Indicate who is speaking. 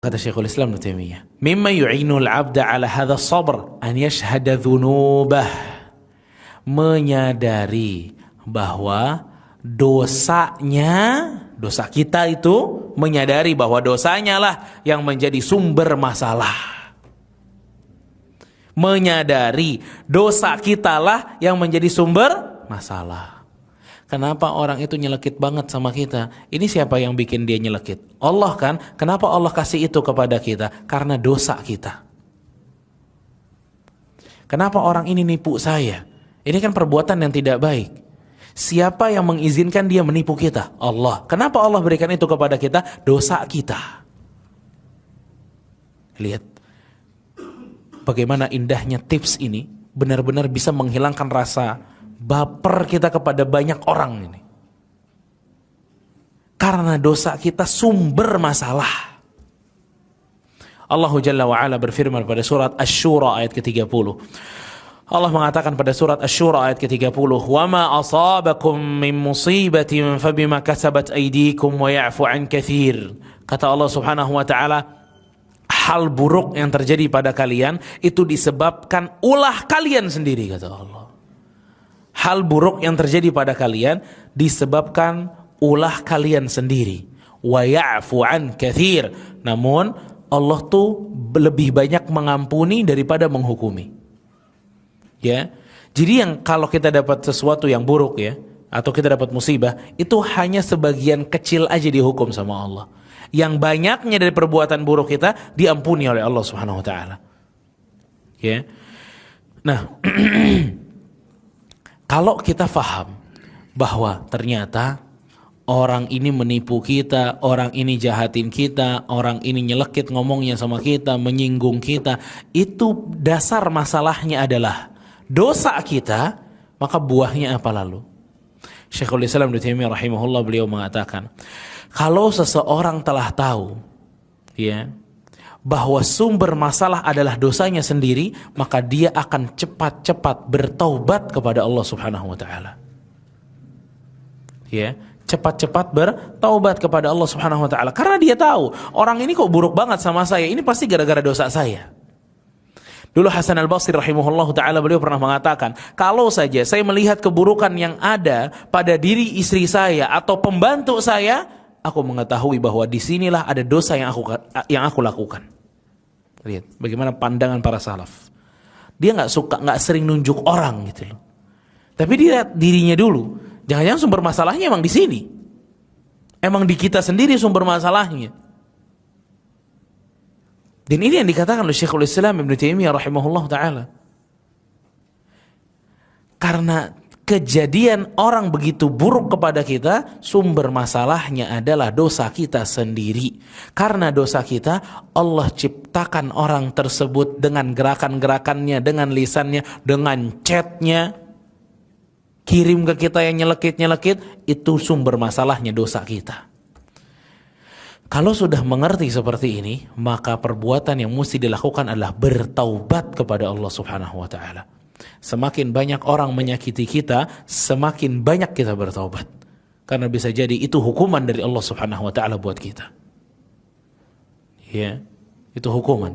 Speaker 1: Kata Syekhul Islam Ibnu Taimiyah, mimma yu'inul 'abda 'ala hadha sabr an yashhada dzunubah, menyadari bahwa dosanya, dosa kita itu, menyadari bahwa dosanya lah yang menjadi sumber masalah. Menyadari dosa kita lah yang menjadi sumber masalah. Kenapa orang itu nyelekit banget sama kita? Ini siapa yang bikin dia nyelekit? Allah kan? Kenapa Allah kasih itu kepada kita? Karena dosa kita. Kenapa orang ini nipu saya? Ini kan perbuatan yang tidak baik. Siapa yang mengizinkan dia menipu kita? Allah. Kenapa Allah berikan itu kepada kita? Dosa kita. Lihat bagaimana indahnya tips ini, benar-benar bisa menghilangkan rasa baper kita kepada banyak orang ini. Karena dosa kita sumber masalah. Allah Jalla wa Ala berfirman pada surat Asy-Syura ayat ke-30. Allah mengatakan pada surat Asy-Syura ayat ke-30, "Wa ma asabakum min musibatin fabima kasabat aydikum wa ya'fu 'an katsir." Kata Allah Subhanahu wa taala, hal buruk yang terjadi pada kalian itu disebabkan ulah kalian sendiri, kata Allah. Hal buruk yang terjadi pada kalian disebabkan ulah kalian sendiri. Wa ya'fu 'an katsir. Namun Allah tuh lebih banyak mengampuni daripada menghukumi. Ya. Jadi yang kalau kita dapat sesuatu yang buruk ya, atau kita dapat musibah, itu hanya sebagian kecil aja dihukum sama Allah. Yang banyaknya dari perbuatan buruk kita diampuni oleh Allah Subhanahu wa taala. Ya. Nah, kalau kita faham bahwa ternyata orang ini menipu kita, orang ini jahatin kita, orang ini nyelekit ngomongnya sama kita, menyinggung kita, itu dasar masalahnya adalah dosa kita, maka buahnya apa lalu? Syekhul Islam Ibnu Taimiyah rahimahullah, beliau mengatakan, kalau seseorang telah tahu ya bahwa sumber masalah adalah dosanya sendiri, maka dia akan cepat-cepat bertaubat kepada Allah Subhanahu wa taala. Ya, cepat-cepat bertaubat kepada Allah Subhanahu wa taala karena dia tahu, orang ini kok buruk banget sama saya, ini pasti gara-gara dosa saya. Dulu Hasan Al-Basri rahimahullah ta'ala, beliau pernah mengatakan, kalau saja saya melihat keburukan yang ada pada diri istri saya atau pembantu saya, aku mengetahui bahwa disinilah ada dosa yang aku lakukan. Lihat bagaimana pandangan para salaf. Dia nggak sering nunjuk orang gitu loh. Tapi dia lihat dirinya dulu. Jangan-jangan sumber masalahnya emang di sini. Emang di kita sendiri sumber masalahnya. Dan ini yang dikatakan oleh Syekhul Islam Ibnu Taimiyah rahimahullah ta'ala. Karena kejadian orang begitu buruk kepada kita, sumber masalahnya adalah dosa kita sendiri. Karena dosa kita, Allah ciptakan orang tersebut dengan gerakan-gerakannya, dengan lisannya, dengan chatnya, kirim ke kita yang nyelekit-nyelekit, itu sumber masalahnya dosa kita. Kalau sudah mengerti seperti ini, maka perbuatan yang mesti dilakukan adalah bertaubat kepada Allah Subhanahu wa taala. Semakin banyak orang menyakiti kita, semakin banyak kita bertaubat. Karena bisa jadi itu hukuman dari Allah Subhanahu wa taala buat kita. Ya, itu hukuman.